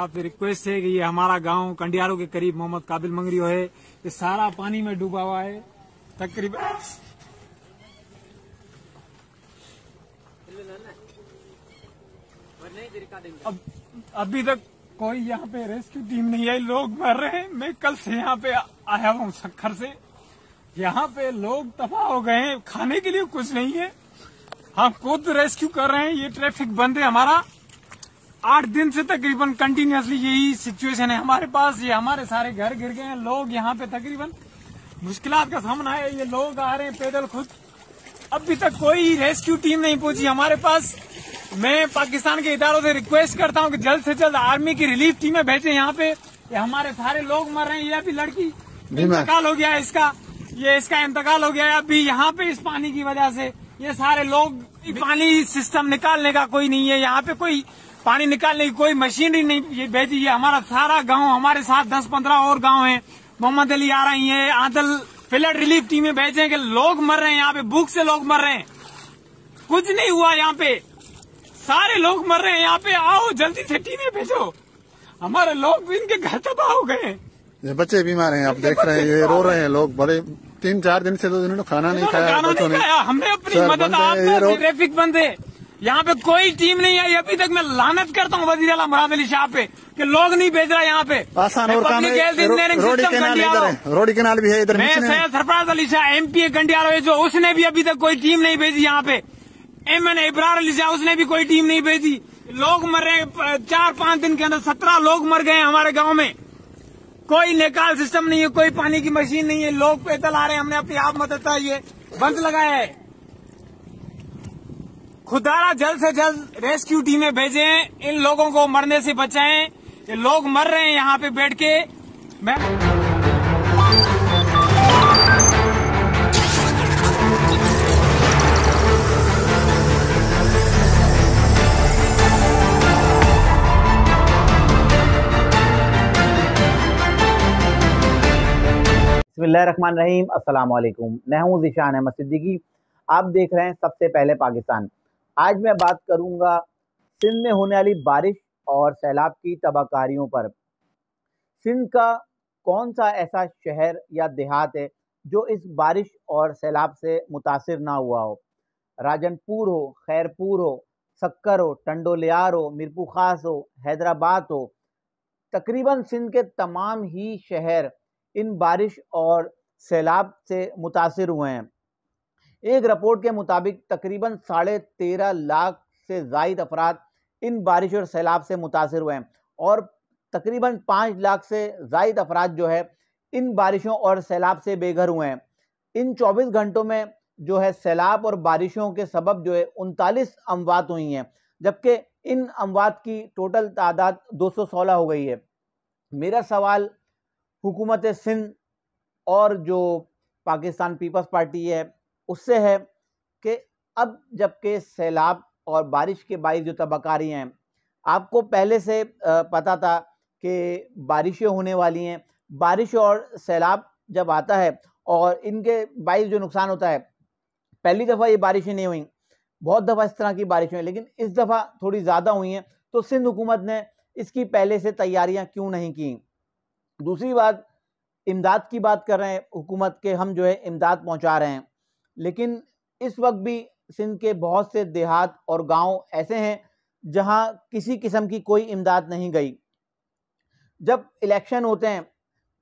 आपसे रिक्वेस्ट है कि ये हमारा गांव कंडियारों के करीब मोहम्मद काबिल मंगरियो है, ये सारा पानी में डूबा हुआ है तकरीबन। अभी तक कोई यहाँ पे रेस्क्यू टीम नहीं आई, लोग मर रहे हैं। मैं कल से यहाँ पे आया हूँ सक्खर से, यहाँ पे लोग तबाह हो गए हैं, खाने के लिए कुछ नहीं है। हम खुद रेस्क्यू कर रहे हैं, ये ट्रैफिक बंद है हमारा। 8 दिन से तकरीबन कंटिन्यूसली यही सिचुएशन है हमारे पास। ये हमारे सारे घर गिर गए हैं, लोग यहाँ पे तकरीबन मुश्किलात का सामना है। ये लोग आ रहे हैं पैदल खुद, अभी तक कोई रेस्क्यू टीम नहीं पहुंची हमारे पास। मैं पाकिस्तान के इदारों से रिक्वेस्ट करता हूँ कि जल्द से जल्द आर्मी की रिलीफ टीमें भेजें यहाँ पे। ये हमारे सारे लोग मर रहे हैं। ये अभी लड़की इंतकाल हो गया है, इसका इंतकाल हो गया है अभी यहाँ पे इस पानी की वजह से। ये सारे लोग, पानी सिस्टम निकालने का कोई नहीं है यहाँ पे, कोई पानी निकालने की कोई मशीनरी नहीं ये भेजी है। हमारा सारा गांव, हमारे साथ 10-15 और गांव हैं, मोहम्मद अली आ रही है, आदल फ्लड रिलीफ टीमें भेजें कि लोग मर रहे हैं यहाँ पे, भूख से लोग मर रहे हैं। कुछ नहीं हुआ यहाँ पे, सारे लोग मर रहे हैं यहाँ पे। आओ जल्दी से टीमें भेजो, हमारे लोग भी इनके घर तबाह हो गए। ये बच्चे बीमार हैं, आप देख रहे हैं, ये रो रहे हैं लोग। बड़े 3-4 दिन से तो इन्होंने खाना नहीं खाया। हमने अपनी मदद, आप ट्रैफिक बंद है यहाँ पे, कोई टीम नहीं आई अभी तक। मैं लानत करता हूँ वजीर आला मुराद अली शाह पे कि लोग नहीं भेज रहा यहाँ पे। आसान और काम है, रोड कैनाल भी है इधर। मैं सैयद सरफराज अली शाह MP कंडियारो है, जो उसने भी अभी तक कोई टीम नहीं भेजी यहाँ पे। MN इब्रार अली शाह, उसने भी कोई टीम नहीं भेजी। लोग मर रहे हैं, 4-5 दिन के अंदर 17 लोग मर गए हमारे गाँव में। कोई निकाल सिस्टम नहीं है, कोई पानी की मशीन नहीं है, लोग पैदल आ रहे हैं। हमने अपनी आप मदद ये बंद लगाया है। खुदारा जल्द से जल्द रेस्क्यू टीमें भेजें, इन लोगों को मरने से बचाएं। ये लोग मर रहे हैं यहाँ पे बैठ के। मैं बिस्मिल्लाहिर्रहमानिर्रहीम, अस्सलाम वालेकुम। मैं हूं ज़ीशान अहमद सिद्दीकी, आप देख रहे हैं सबसे पहले पाकिस्तान। आज मैं बात करूंगा सिंध में होने वाली बारिश और सैलाब की तबाहकारियों पर। सिंध का कौन सा ऐसा शहर या देहात है जो इस बारिश और सैलाब से मुतासिर ना हुआ हो? राजनपुर हो, खैरपुर हो, सक्कर हो, टंडोलियार हो, मीरपुर खास हो, हैदराबाद हो, तकरीबन सिंध के तमाम ही शहर इन बारिश और सैलाब से मुतासिर हुए हैं। एक रिपोर्ट के मुताबिक तकरीबन 13.5 लाख से ज़ायद अफराद इन बारिश और सैलाब से मुतासिर हुए हैं और तकरीबन 5 लाख से ज़ायद अफराद जो है इन बारिशों और सैलाब से बेघर हुए हैं। इन 24 घंटों में जो है सैलाब और बारिशों के सबब जो है 39 अमवात हुई हैं, जबकि इन अमवात की टोटल तादाद 216 हो गई है। मेरा सवाल हुकूमत सिंध और जो पाकिस्तान पीपल्स पार्टी है उससे है कि अब जबकि सैलाब और बारिश के बाइस जो तबाहकारी हैं, आपको पहले से पता था कि बारिशें होने वाली हैं। बारिश और सैलाब जब आता है और इनके बाइस जो नुकसान होता है, पहली दफ़ा ये बारिशें नहीं हुई, बहुत दफ़ा इस तरह की बारिशें हुई, लेकिन इस दफ़ा थोड़ी ज़्यादा हुई हैं। तो सिंध हुकूमत ने इसकी पहले से तैयारियां क्यों नहीं की? दूसरी बात, इमदाद की बात कर रहे हैं हुकूमत के, हम जो है इमदाद पहुंचा रहे हैं, लेकिन इस वक्त भी सिंध के बहुत से देहात और गांव ऐसे हैं जहां किसी किस्म की कोई इमदाद नहीं गई। जब इलेक्शन होते हैं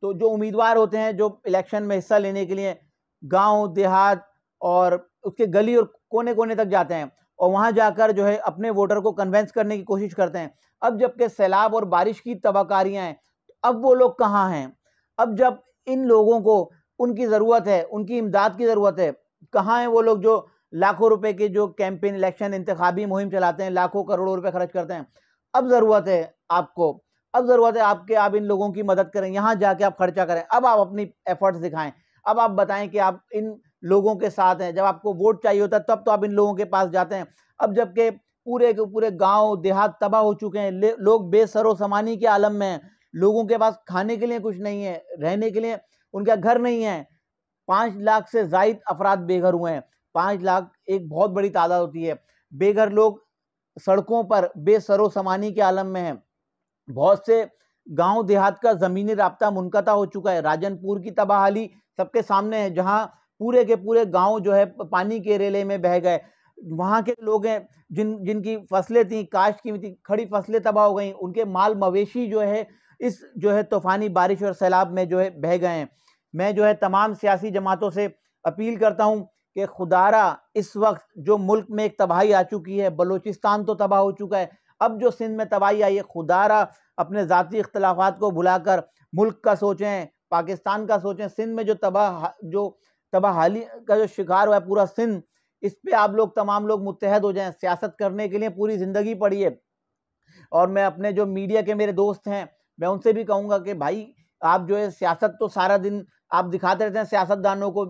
तो जो उम्मीदवार होते हैं जो इलेक्शन में हिस्सा लेने के लिए गांव देहात और उसके गली और कोने कोने तक जाते हैं और वहां जाकर जो है अपने वोटर को कन्वेंस करने की कोशिश करते हैं। अब जबकि सैलाब और बारिश की तबाहकारियां हैं, अब वो लोग कहाँ हैं? अब जब इन लोगों को उनकी ज़रूरत है, उनकी इमदाद की ज़रूरत है, कहाँ हैं वो लोग जो लाखों रुपए के जो कैंपेन इलेक्शन इंतखाबी मुहिम चलाते हैं, लाखों करोड़ों रुपए खर्च करते हैं? अब ज़रूरत है आपको, अब ज़रूरत है आपके, आप इन लोगों की मदद करें, यहाँ जाके आप खर्चा करें। अब आप अपनी एफर्ट्स दिखाएं, अब आप बताएं कि आप इन लोगों के साथ हैं। जब आपको वोट चाहिए होता है तब तो आप इन लोगों के पास जाते हैं। अब जबकि पूरे के पूरे गाँव देहात तबाह हो चुके हैं, लोग बेसरो सामानी के आलम में हैं, लोगों के पास खाने के लिए कुछ नहीं है, रहने के लिए उनका घर नहीं है। 5 लाख से ज़ायद अफराद बेघर हुए हैं। 5 लाख एक बहुत बड़ी तादाद होती है। बेघर लोग सड़कों पर बेसरो सामानी के आलम में हैं। बहुत से गांव देहात का जमीनी राब्ता मुनक़ता हो चुका है। राजनपुर की तबाहाली सबके सामने है, जहां पूरे के पूरे गांव जो है पानी के रेले में बह गए। वहां के लोग हैं जिनकी फसलें थी, काश्त की थी, खड़ी फसलें तबाह हो गई, उनके माल मवेशी जो है इस जो है तूफानी बारिश और सैलाब में जो है बह गए हैं। मैं जो है तमाम सियासी जमातों से अपील करता हूं कि खुदारा इस वक्त जो मुल्क में एक तबाही आ चुकी है, बलूचिस्तान तो तबाह हो चुका है, अब जो सिंध में तबाही आई है, खुदारा अपने ज़ाती इख्तलाफात को भुलाकर मुल्क का सोचें, पाकिस्तान का सोचें। सिंध में जो तबाहाली का जो शिकार हुआ है पूरा सिंध, इस पे आप लोग तमाम लोग मुत्तहद हो जाएं। सियासत करने के लिए पूरी ज़िंदगी पड़ी है। और मैं अपने जो मीडिया के मेरे दोस्त हैं, मैं उनसे भी कहूँगा कि भाई आप जो है सियासत तो सारा दिन आप दिखाते रहते हैं सियासतदानों को।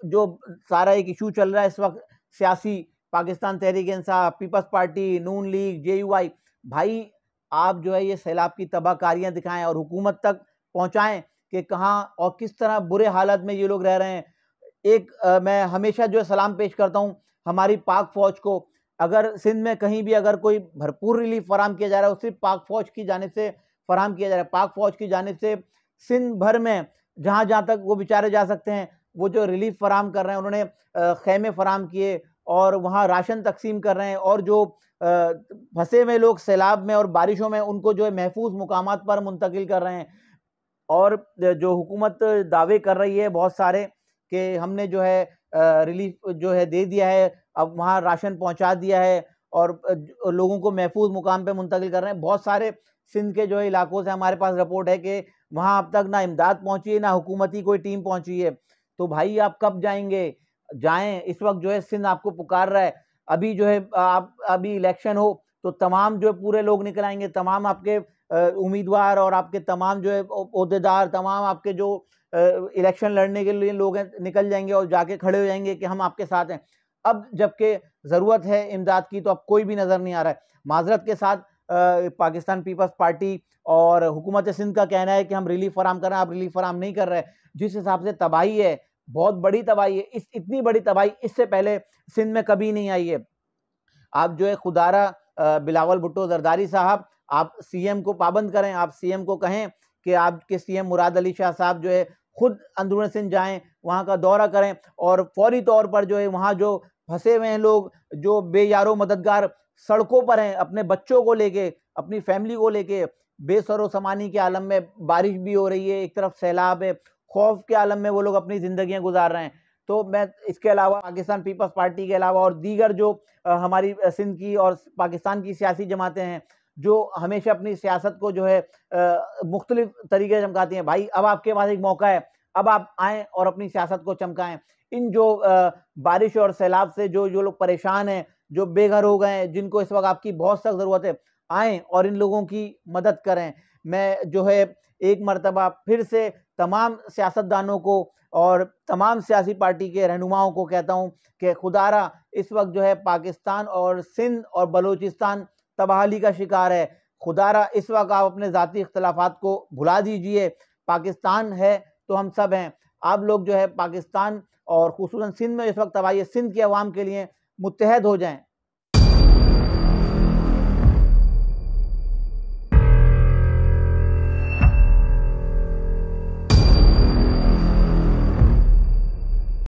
जो सारा एक इशू चल रहा है इस वक्त सियासी, पाकिस्तान तहरीक इंसाफ, पीपल्स पार्टी, नून लीग, JUI, भाई आप जो है ये सैलाब की तबाहकारियाँ दिखाएं और हुकूमत तक पहुँचाएं कि कहाँ और किस तरह बुरे हालात में ये लोग रह रहे हैं। मैं हमेशा जो है सलाम पेश करता हूँ हमारी पाक फौज को। अगर सिंध में कहीं भी अगर कोई भरपूर रिलीफ फराम किया जा रहा है, वो सिर्फ पाक फौज की जानिब से फराम किया जा रहा है। पाक फौज की जानिब से सिंध भर में जहाँ जहाँ तक वो बेचारे जा सकते हैं, वो जो रिलीफ फराम कर रहे हैं, उन्होंने खेमे फराम किए और वहाँ राशन तकसीम कर रहे हैं। और जो फंसे हुए लोग सैलाब में और बारिशों में, उनको जो है महफूज मुकामात पर मुंतकिल कर रहे हैं। और जो हुकूमत दावे कर रही है बहुत सारे कि हमने जो है रिलीफ जो है दे दिया है, अब वहाँ राशन पहुँचा दिया है और लोगों को महफूज मुकाम पे मुंतकिल कर रहे हैं। बहुत सारे सिंध के जो है इलाकों से हमारे पास रिपोर्ट है कि वहाँ अब तक ना इमदाद पहुँची है, ना हुकूमती कोई टीम पहुँची है। तो भाई आप कब जाएंगे? जाएं, इस वक्त जो है सिंध आपको पुकार रहा है। अभी जो है आप अभी इलेक्शन हो तो तमाम जो पूरे लोग निकल आएंगे, तमाम आपके उम्मीदवार और आपके तमाम जो है ओहदेदार, तमाम आपके जो इलेक्शन लड़ने के लिए लोग हैं, निकल जाएंगे और जाके खड़े हो जाएंगे कि हम आपके साथ हैं। अब जबकि ज़रूरत है इमदाद की, तो अब कोई भी नज़र नहीं आ रहा है। माजरत के साथ पाकिस्तान पीपल्स पार्टी और हुकूमत सिंध का कहना है कि हम रिलीफ फराम कर रहे हैं, आप रिलीफ फराम नहीं कर रहे। जिस हिसाब से तबाही है, बहुत बड़ी तबाही है, इतनी बड़ी तबाही इससे पहले सिंध में कभी नहीं आई है। आप जो है खुदारा बिलावल भुट्टो जरदारी साहब, आप CM को पाबंद करें। आप CM को कहें कि आपके CM मुराद अली शाह साहब जो है खुद अंदरून सिंध जाएं, वहाँ का दौरा करें और फौरी तौर पर जो है वहाँ जो फंसे हुए हैं लोग, जो बेयारो मददगार सड़कों पर हैं, अपने बच्चों को लेके, अपनी फैमिली को लेके, बेसरो समानी के आलम में, बारिश भी हो रही है, एक तरफ सैलाब है, खौफ के आलम में वो लोग अपनी जिंदगियां गुजार रहे हैं। तो मैं इसके अलावा पाकिस्तान पीपल्स पार्टी के अलावा और दीगर जो हमारी सिंध की और पाकिस्तान की सियासी जमातें हैं, जो हमेशा अपनी सियासत को जो है मुख्तलिफ तरीके से चमकाती हैं, भाई अब आपके पास एक मौका है, अब आप आएँ और अपनी सियासत को चमकाएं। इन जो बारिश और सैलाब से जो लोग परेशान हैं, जो बेघर हो गए हैं, जिनको इस वक्त आपकी बहुत सख्त ज़रूरत है, आएँ और इन लोगों की मदद करें। मैं जो है एक मरतबा फिर से तमाम सियासतदानों को और तमाम सियासी पार्टी के रहनुमाओं को कहता हूँ कि खुदारा इस वक्त जो है पाकिस्तान और सिंध और बलूचिस्तान तबाही का शिकार है। खुदारा इस वक्त आप अपने ज़ाती इख्तलाफात को भुला दीजिए। पाकिस्तान है तो हम सब हैं। आप लोग जो है पाकिस्तान और खुसूसन सिंध में इस वक्त तबाही, सिंध के अवाम के लिए मुत्तहद हो जाएं।